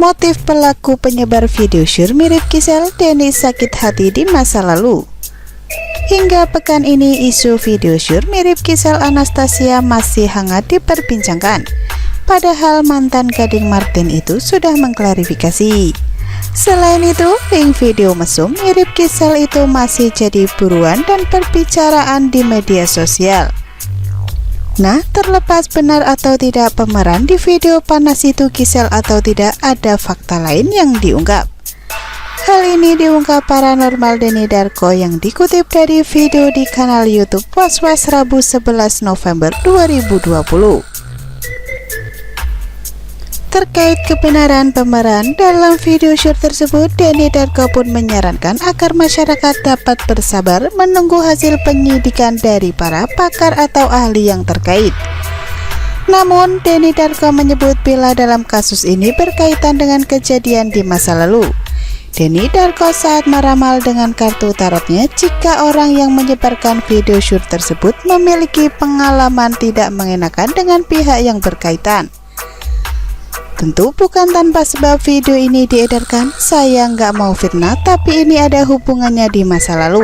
Motif pelaku penyebar video syur mirip Gisel, Denny sakit hati di masa lalu. Hingga pekan ini isu video syur mirip Gisel Anastasia masih hangat diperbincangkan. Padahal mantan Gading Martin itu sudah mengklarifikasi. Selain itu, link video mesum mirip Gisel itu masih jadi buruan dan perbicaraan di media sosial. Nah, terlepas benar atau tidak pemeran di video panas itu Gisel atau tidak, ada fakta lain yang diungkap. Hal ini diungkap paranormal Denny Darko yang dikutip dari video di kanal YouTube Was-Was Rabu 11 November 2020. Terkait kebenaran pemeran dalam video syur tersebut, Denny Darko pun menyarankan agar masyarakat dapat bersabar menunggu hasil penyidikan dari para pakar atau ahli yang terkait. Namun, Denny Darko menyebut bila dalam kasus ini berkaitan dengan kejadian di masa lalu. Denny Darko saat meramal dengan kartu tarotnya jika orang yang menyebarkan video syur tersebut memiliki pengalaman tidak mengenakan dengan pihak yang berkaitan. Tentu bukan tanpa sebab video ini diedarkan. Saya nggak mau fitnah, tapi ini ada hubungannya di masa lalu.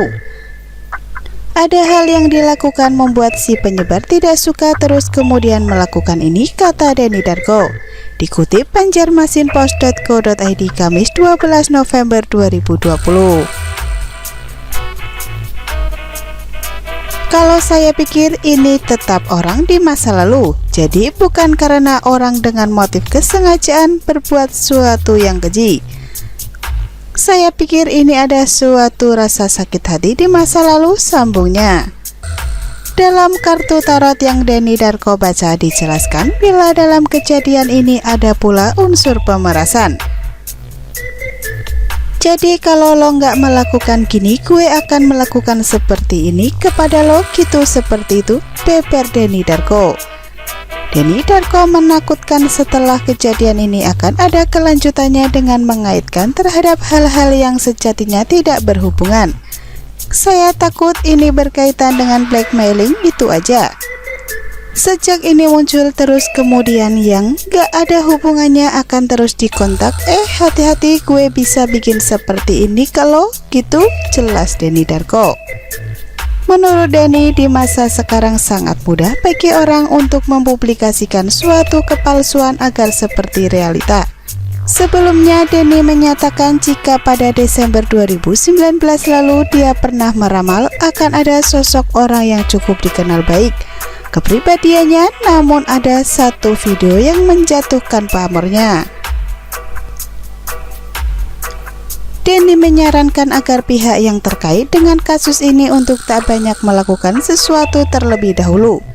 Ada hal yang dilakukan membuat si penyebar tidak suka terus kemudian melakukan ini, kata Denny Darko. Dikutip banjarmasinpost.co.id Kamis 12 November 2020. Kalau saya pikir ini tetap orang di masa lalu, jadi bukan karena orang dengan motif kesengajaan berbuat sesuatu yang keji. Saya pikir ini ada suatu rasa sakit hati di masa lalu, sambungnya. Dalam kartu tarot yang Denny Darko baca dijelaskan bila dalam kejadian ini ada pula unsur pemerasan. Jadi kalau lo nggak melakukan gini, gue akan melakukan seperti ini kepada lo, gitu seperti itu, beber Denny Darko. Denny Darko menakutkan setelah kejadian ini akan ada kelanjutannya dengan mengaitkan terhadap hal-hal yang sejatinya tidak berhubungan. Saya takut ini berkaitan dengan blackmailing, itu aja. Sejak ini muncul terus kemudian yang gak ada hubungannya akan terus dikontak. Hati-hati, gue bisa bikin seperti ini kalau gitu, jelas Denny Darko. Menurut Denny, di masa sekarang sangat mudah bagi orang untuk mempublikasikan suatu kepalsuan agar seperti realita. Sebelumnya Denny menyatakan jika pada Desember 2019 lalu dia pernah meramal akan ada sosok orang yang cukup dikenal baik kepribadiannya, namun ada satu video yang menjatuhkan pamornya. Denny menyarankan agar pihak yang terkait dengan kasus ini untuk tak banyak melakukan sesuatu terlebih dahulu.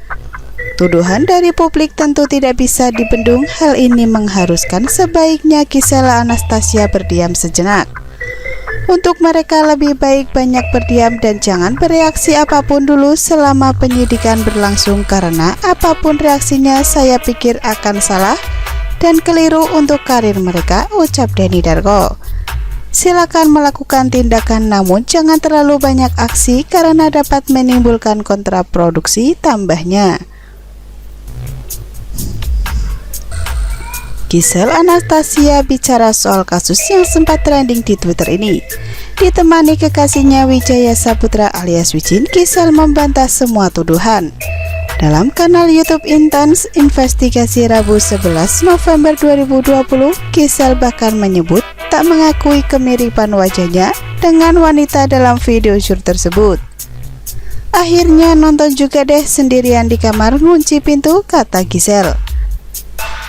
Tuduhan dari publik tentu tidak bisa dibendung. Hal ini mengharuskan sebaiknya Gisel Anastasia berdiam sejenak. Untuk mereka lebih baik banyak berdiam dan jangan bereaksi apapun dulu selama penyidikan berlangsung, karena apapun reaksinya saya pikir akan salah dan keliru untuk karir mereka, ucap Denny Darko. Silakan melakukan tindakan namun jangan terlalu banyak aksi karena dapat menimbulkan kontraproduksi, tambahnya. Gisel Anastasia bicara soal kasus yang sempat trending di Twitter ini. Ditemani kekasihnya Wijaya Saputra alias Wijin, Gisel membantah semua tuduhan. Dalam kanal YouTube Intens Investigasi Rabu 11 November 2020, Gisel bahkan menyebut tak mengakui kemiripan wajahnya dengan wanita dalam video syur tersebut. Akhirnya nonton juga deh sendirian di kamar ngunci pintu, kata Gisel.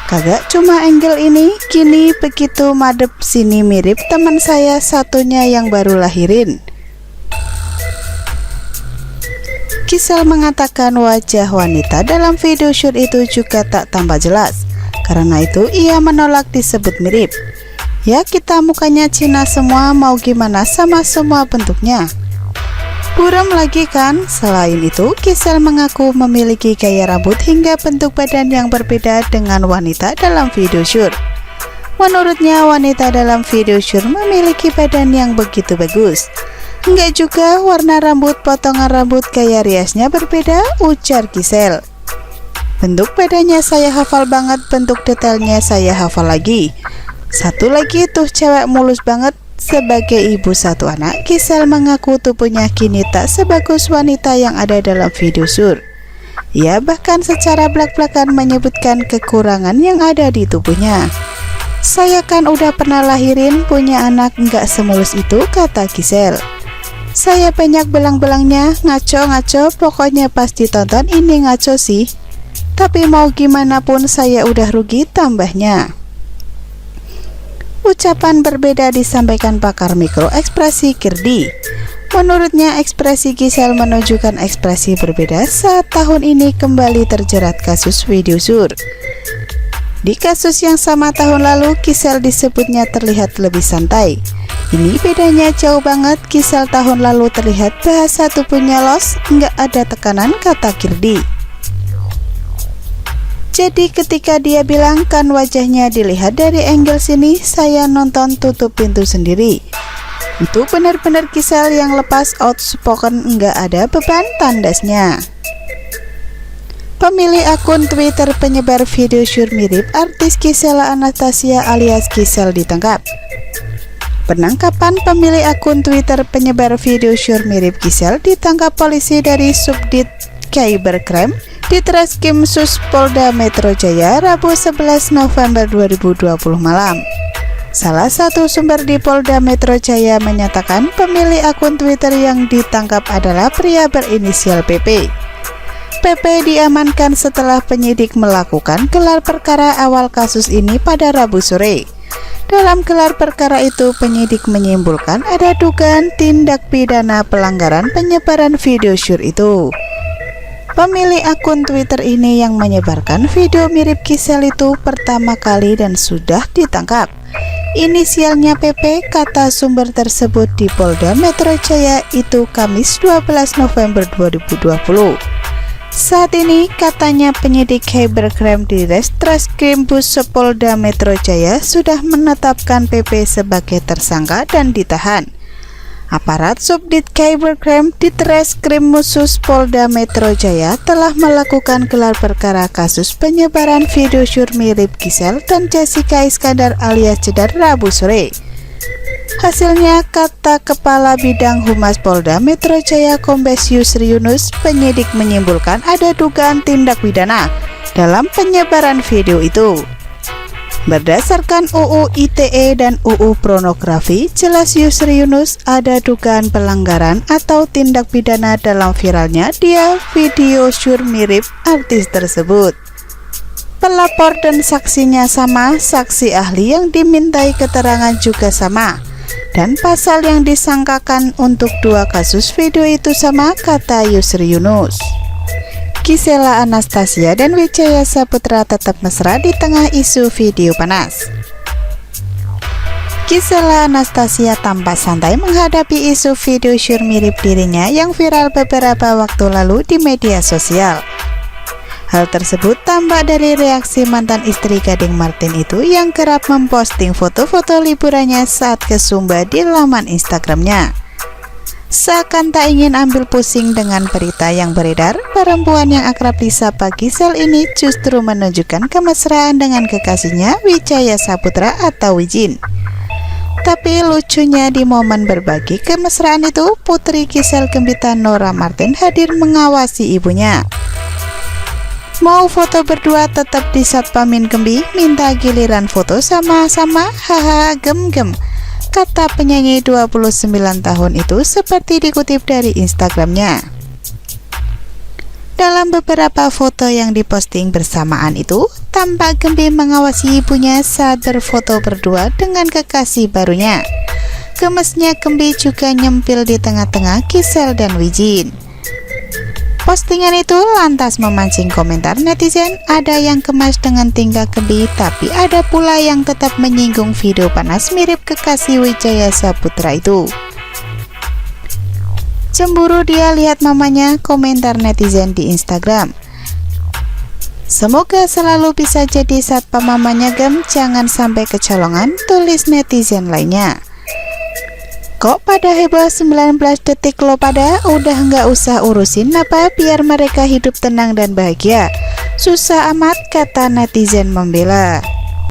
Kagak cuma angle ini, kini begitu madep sini mirip teman saya satunya yang baru lahirin. Gisel mengatakan wajah wanita dalam video shoot itu juga tak tambah jelas. Karena itu ia menolak disebut mirip. Ya kita mukanya Cina semua, mau gimana sama semua bentuknya. Buram lagi kan? Selain itu, Gisel mengaku memiliki gaya rambut hingga bentuk badan yang berbeda dengan wanita dalam video shoot. Menurutnya, wanita dalam video shoot memiliki badan yang begitu bagus. Enggak juga, warna rambut, potongan rambut, gaya riasnya berbeda, ujar Gisel. Bentuk badannya saya hafal banget, bentuk detailnya saya hafal lagi. Satu lagi tuh cewek mulus banget. Sebagai ibu satu anak, Giselle mengaku tubuhnya kini tak sebagus wanita yang ada dalam video sur. Ia bahkan secara belak-belakan menyebutkan kekurangan yang ada di tubuhnya. Saya kan udah pernah lahirin, punya anak nggak semulus itu, kata Giselle. Saya banyak belang-belangnya, ngaco-ngaco, pokoknya pas ditonton ini ngaco sih. Tapi mau gimana pun saya udah rugi, tambahnya. Ucapan berbeda disampaikan pakar mikroekspresi Kirdi. Menurutnya ekspresi Giselle menunjukkan ekspresi berbeda saat tahun ini kembali terjerat kasus video sur. Di kasus yang sama tahun lalu, Giselle disebutnya terlihat lebih santai. Ini bedanya jauh banget. Giselle tahun lalu terlihat bahasa tubuhnya los, nggak ada tekanan, kata Kirdi. Jadi ketika dia bilang kan wajahnya dilihat dari angle sini, saya nonton tutup pintu sendiri. Itu benar-benar Giselle yang lepas, outspoken, nggak ada beban, tandasnya. Pemilik akun Twitter penyebar video syur mirip artis Gisela Anastasia alias Giselle ditangkap. Penangkapan pemilik akun Twitter penyebar video syur mirip Giselle ditangkap polisi dari Subdit Cybercrime di Treskrim Sus Polda Metro Jaya Rabu 11 November 2020 malam. Salah satu sumber di Polda Metro Jaya menyatakan pemilik akun Twitter yang ditangkap adalah pria berinisial PP. PP diamankan setelah penyidik melakukan gelar perkara awal kasus ini pada Rabu sore. Dalam gelar perkara itu, penyidik menyimpulkan ada dugaan tindak pidana pelanggaran penyebaran video syur itu. Pemilik akun Twitter ini yang menyebarkan video mirip Giselle itu pertama kali dan sudah ditangkap. Inisialnya PP, kata sumber tersebut di Polda Metro Jaya itu Kamis 12 November 2020. Saat ini katanya penyidik Cybercrime di Reskrim Polda Metro Jaya sudah menetapkan PP sebagai tersangka dan ditahan. Aparat Subdit Cybercrime di Reskrim Polda Metro Jaya telah melakukan gelar perkara kasus penyebaran video syur mirip Giselle dan Jessica Iskandar alias Jedar Rabu sore. Hasilnya, kata Kepala Bidang Humas Polda Metro Jaya Kombes Yusri Yunus, penyidik menyimpulkan ada dugaan tindak pidana dalam penyebaran video itu. Berdasarkan UU ITE dan UU Pornografi, jelas Yusri Yunus ada dugaan pelanggaran atau tindak pidana dalam viralnya dia video syur mirip artis tersebut. Pelapor dan saksinya sama, saksi ahli yang dimintai keterangan juga sama, dan pasal yang disangkakan untuk dua kasus video itu sama, kata Yusri Yunus. Gisela Anastasia dan Wijaya Saputra tetap mesra di tengah isu video panas. Gisela Anastasia tampak santai menghadapi isu video syur mirip dirinya yang viral beberapa waktu lalu di media sosial. Hal tersebut tampak dari reaksi mantan istri Gading Martin itu yang kerap memposting foto-foto liburannya saat ke Sumba di laman Instagramnya. Seakan tak ingin ambil pusing dengan berita yang beredar, perempuan yang akrab disapa Giselle ini justru menunjukkan kemesraan dengan kekasihnya Wijaya Saputra atau Wijin. Tapi lucunya di momen berbagi kemesraan itu, putri Giselle Gembita Nora Martin hadir mengawasi ibunya. Mau foto berdua tetap di Satpamin Gembi, minta giliran foto sama-sama, haha gem-gem, kata penyanyi 29 tahun itu seperti dikutip dari Instagramnya. Dalam beberapa foto yang diposting bersamaan itu, tampak Gembi mengawasi ibunya saat berfoto berdua dengan kekasih barunya. Gemesnya Gembi juga nyempil di tengah-tengah Giselle dan Wijin. Postingan itu lantas memancing komentar netizen, ada yang gemas dengan tingkah Gembi, tapi ada pula yang tetap menyinggung video panas mirip kekasih Wijaya Saputra itu. Cemburu dia lihat mamanya, komentar netizen di Instagram. Semoga selalu bisa jadi satpam mamanya Gem, jangan sampai kecolongan, tulis netizen lainnya. Kok pada heboh 19 detik lo pada, udah nggak usah urusin apa biar mereka hidup tenang dan bahagia. Susah amat, kata netizen membela.